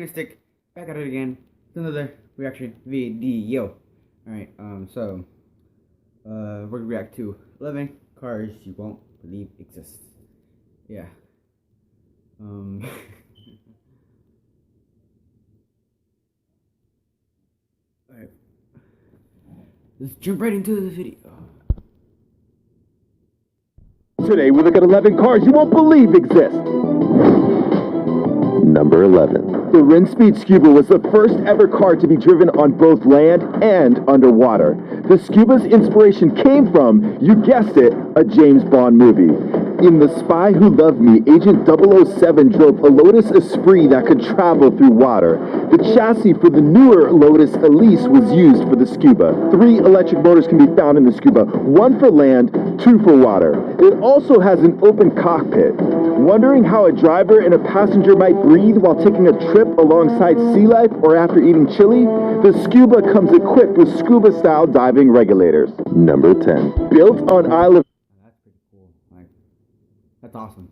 Mystic, back at it again with another reaction video. Alright, we're gonna react to 11 cars you won't believe exist. Yeah. Alright. Let's jump right into the video. Today we look at 11 cars you won't believe exist. Number 11. The Rinspeed Scuba was the first ever car to be driven on both land and underwater. The Scuba's inspiration came from, you guessed it, a James Bond movie. In The Spy Who Loved Me, Agent 007 drove a Lotus Esprit that could travel through water. The chassis for the newer Lotus Elise was used for the Scuba. 3 electric motors can be found in the Scuba, 1 for land, 2 for water. It also has an open cockpit. Wondering how a driver and a passenger might breathe while taking a trip alongside sea life or after eating chili? The Scuba comes equipped with Scuba-style diving regulators. Number 10. Built on Isle of That's pretty cool. That's awesome.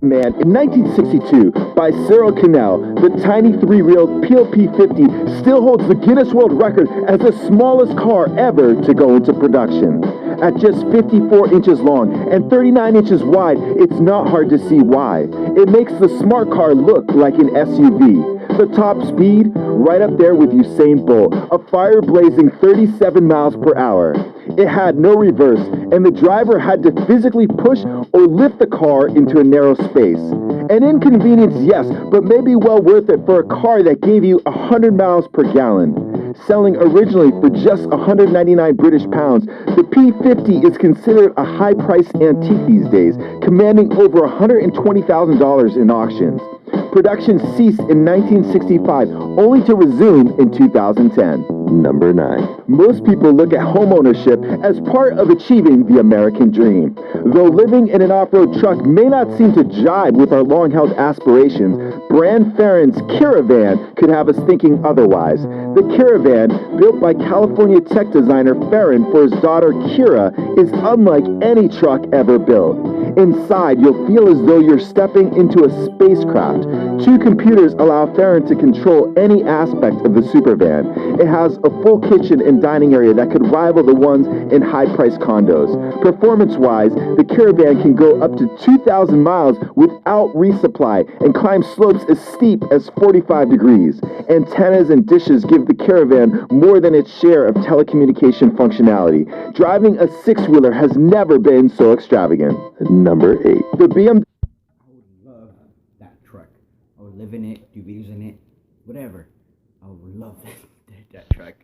Man in 1962 by Cyril Cannell, the tiny 3-wheeled PLP-50 still holds the Guinness World Record as the smallest car ever to go into production. At just 54 inches long and 39 inches wide, it's not hard to see why. It makes the smart car look like an SUV. The top speed, right up there with Usain Bolt, a fire-blazing 37 miles per hour. It had no reverse, and the driver had to physically push or lift the car into a narrow space. An inconvenience, yes, but maybe well worth it for a car that gave you 100 miles per gallon. Selling originally for just 199 British pounds, the P50 is considered a high-priced antique these days, commanding over $120,000 in auctions. Production ceased in 1965, only to resume in 2010. Number 9. Most people look at homeownership as part of achieving the American dream. Though living in an off-road truck may not seem to jibe with our long-held aspirations, Brand Farron's Caravan could have us thinking otherwise. The Caravan, built by California tech designer Farron for his daughter Kira, is unlike any truck ever built. Inside, you'll feel as though you're stepping into a spacecraft. 2 computers allow Farron to control any aspect of the supervan. It has a full kitchen and dining area that could rival the ones in high-priced condos. Performance-wise, the Caravan can go up to 2,000 miles without resupply and climb slopes as steep as 45 degrees. Antennas and dishes give the Caravan more than its share of telecommunication functionality. Driving a 6-wheeler has never been so extravagant. Number 8. The BMW. I would love that truck. I would live in it, do videos in it, whatever. I would love that truck.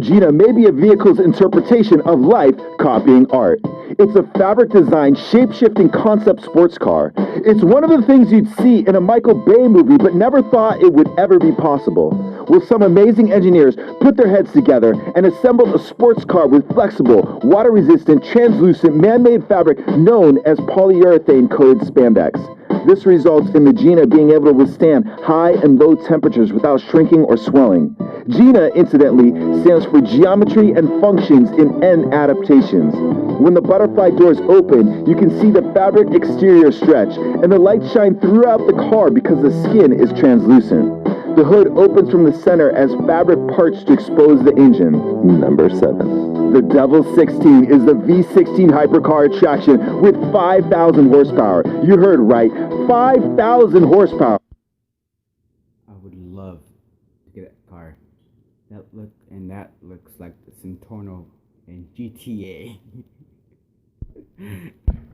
Gina may be a vehicle's interpretation of life copying art. It's a fabric-designed, shape-shifting concept sports car. It's one of the things you'd see in a Michael Bay movie but never thought it would ever be possible. Well, some amazing engineers put their heads together and assembled a sports car with flexible, water-resistant, translucent, man-made fabric known as polyurethane-coated spandex. This results in the Gina being able to withstand high and low temperatures without shrinking or swelling. Gina, incidentally, stands for Geometry and Functions in N Adaptations. When the butterfly doors open, you can see the fabric exterior stretch, and the light shine throughout the car because the skin is translucent. The hood opens from the center as fabric parts to expose the engine. Number 7. The Devil 16 is the V16 hypercar attraction with 5,000 horsepower. You heard right, 5,000 horsepower. I would love to get that car. That looks like the Centorno in GTA.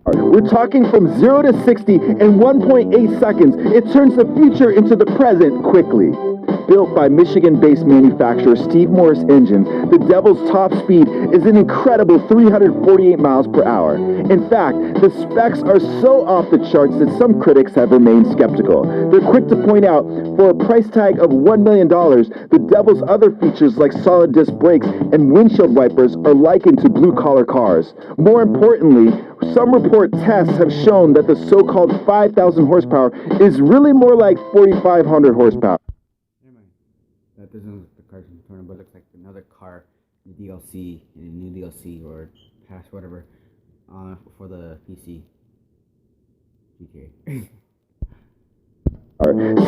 We're talking from 0 to 60 in 1.8 seconds. It turns the future into the present quickly. Built by Michigan-based manufacturer Steve Morris Engines, the Devil's top speed is an incredible 348 miles per hour. In fact, the specs are so off the charts that some critics have remained skeptical. They're quick to point out, for a price tag of $1 million, the Devil's other features like solid disc brakes and windshield wipers are likened to blue-collar cars. More importantly, some report tests have shown that the so-called 5,000 horsepower is really more like 4,500 horsepower. Never mind. That doesn't look like the car from Centorno, but it looks like another car in the DLC, in a new DLC or past whatever, for the PC GTA.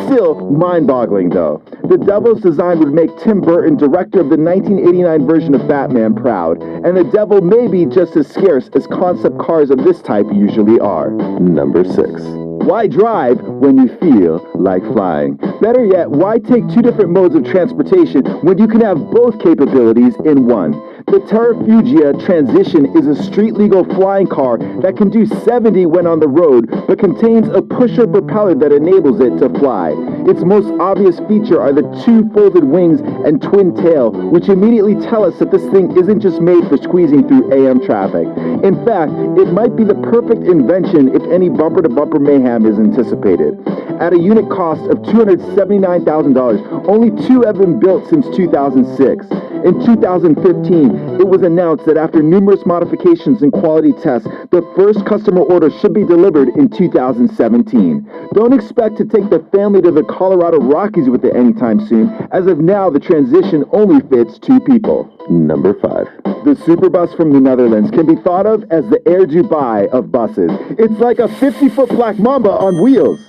Still mind-boggling though. The Devil's design would make Tim Burton, director of the 1989 version of Batman, proud, and the Devil may be just as scarce as concept cars of this type usually are. Number 6. Why drive when you feel like flying? Better yet, why take two different modes of transportation when you can have both capabilities in one? The Terrafugia Transition is a street-legal flying car that can do 70 when on the road, but contains a pusher propeller that enables it to fly. Its most obvious feature are the two folded wings and twin tail, which immediately tell us that this thing isn't just made for squeezing through AM traffic. In fact, it might be the perfect invention if any bumper-to-bumper mayhem is anticipated. At a unit cost of $279,000, only two have been built since 2006. In 2015, it was announced that after numerous modifications and quality tests, the first customer order should be delivered in 2017. Don't expect to take the family to the Colorado Rockies with it anytime soon. As of now, the Transition only fits two people. Number 5. The Superbus from the Netherlands can be thought of as the Air Dubai of buses. It's like a 50-foot Black Mamba on wheels.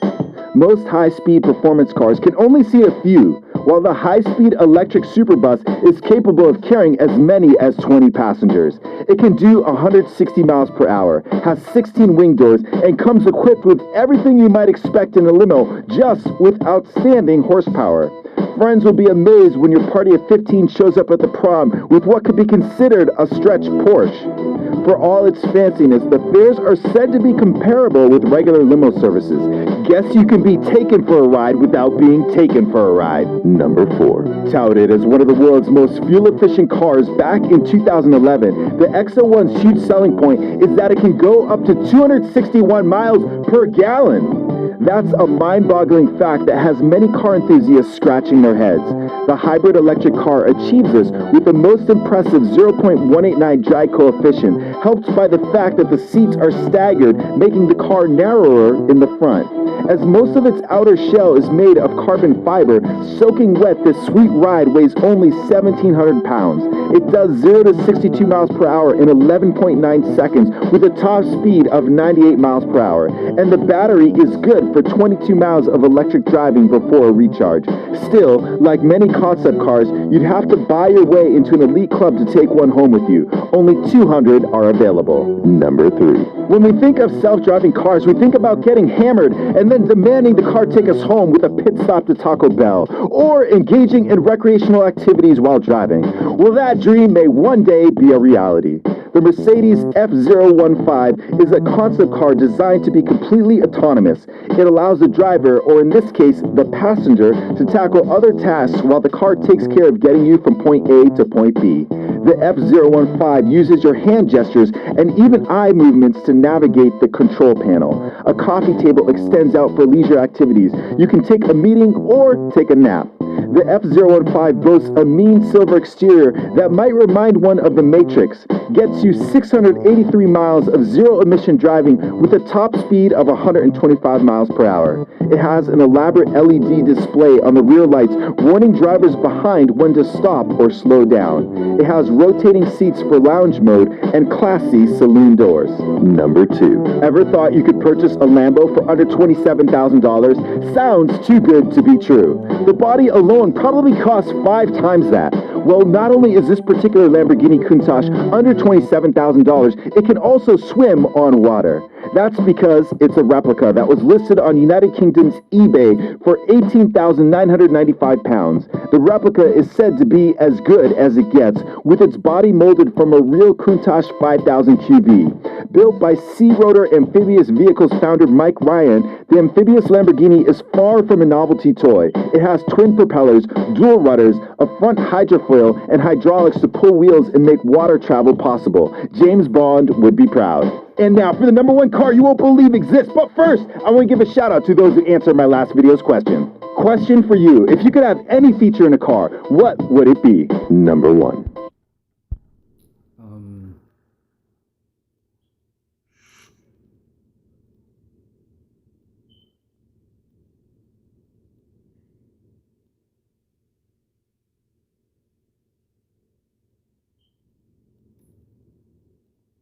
Most high-speed performance cars can only see a few, while the high-speed electric Superbus is capable of carrying as many as 20 passengers. It can do 160 miles per hour, has 16 wing doors, and comes equipped with everything you might expect in a limo, just with outstanding horsepower. Friends will be amazed when your party of 15 shows up at the prom with what could be considered a stretch Porsche. For all its fanciness, the fares are said to be comparable with regular limo services. Guess you can be taken for a ride without being taken for a ride. Number 4. Touted as one of the world's most fuel-efficient cars back in 2011, the XO1's huge selling point is that it can go up to 261 miles per gallon. That's a mind-boggling fact that has many car enthusiasts scratching their heads. The hybrid electric car achieves this with the most impressive 0.189 drag coefficient, helped by the fact that the seats are staggered, making the car narrower in the front. As most of its outer shell is made of carbon fiber, soaking wet, this sweet ride weighs only 1,700 pounds. It does 0 to 62 miles per hour in 11.9 seconds with a top speed of 98 miles per hour. And the battery is good for 22 miles of electric driving before a recharge. Still, like many concept cars, you'd have to buy your way into an elite club to take one home with you. Only 200 are available. Number 3. When we think of self-driving cars, we think about getting hammered and then demanding the car take us home with a pit stop to Taco Bell, or engaging in recreational activities while driving. Well, that dream may one day be a reality. The Mercedes F015 is a concept car designed to be completely autonomous. It allows the driver, or in this case, the passenger, to tackle other tasks while the car takes care of getting you from point A to point B. The F015 uses your hand gestures and even eye movements to navigate the control panel. A coffee table extends out for leisure activities. You can take a meeting or take a nap. The F015 boasts a mean silver exterior that might remind one of the Matrix, gets you 683 miles of zero-emission driving with a top speed of 125 miles per hour. It has an elaborate LED display on the rear lights warning drivers behind when to stop or slow down. It has rotating seats for lounge mode and classy saloon doors. Number 2. Ever thought you could purchase a Lambo for under $27,000? Sounds too good to be true. The body alone probably costs 5 times that. Well, not only is this particular Lamborghini Countach under $27,000, it can also swim on water. That's because it's a replica that was listed on United Kingdom's eBay for £18,995. The replica is said to be as good as it gets, with its body molded from a real Countach 5000 QV. Built by Sea Rotor Amphibious Vehicles founder Mike Ryan, the amphibious Lamborghini is far from a novelty toy. It has twin propellers, dual rudders, a front hydrofoil, and hydraulics to pull wheels and make water travel possible. James Bond would be proud. And now for the number 1 car you won't believe exists. But first, I want to give a shout out to those who answered my last video's question. Question for you: if you could have any feature in a car, what would it be? Number 1.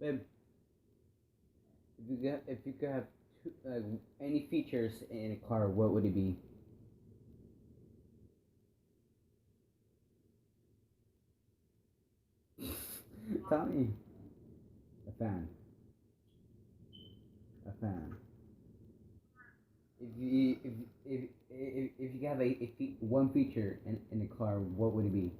Babe, if you could have any features in a car, what would it be? tell me. A fan. A fan. If you have one feature in the car, what would it be?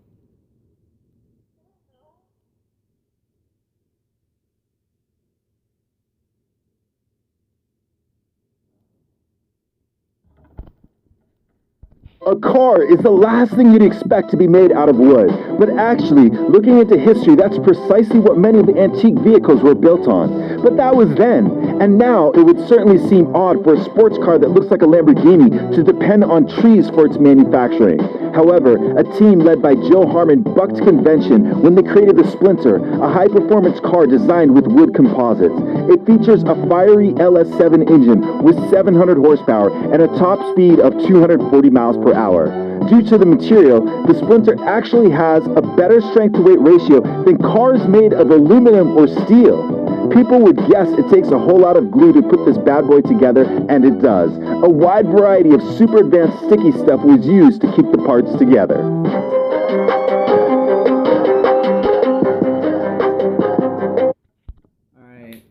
A car is the last thing you'd expect to be made out of wood, but actually, looking into history, that's precisely what many of the antique vehicles were built on. But that was then, and now it would certainly seem odd for a sports car that looks like a Lamborghini to depend on trees for its manufacturing. However, a team led by Joe Harmon bucked convention when they created the Splinter, a high-performance car designed with wood composites. It features a fiery LS7 engine with 700 horsepower and a top speed of 240 miles per hour. Due to the material, the Splinter actually has a better strength-to-weight ratio than cars made of aluminum or steel. People would guess it takes a whole lot of glue to put this bad boy together, and it does. A wide variety of super advanced sticky stuff was used to keep the parts together. Alright,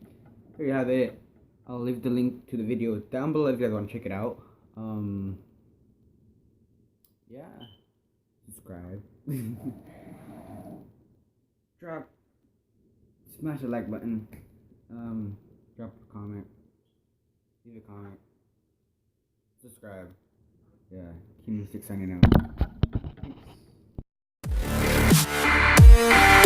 here you have it. I'll leave the link to the video down below if you guys want to check it out. Yeah, subscribe. Smash the like button. Drop a comment. Leave a comment. Subscribe. Yeah, King6 signing out. Peace.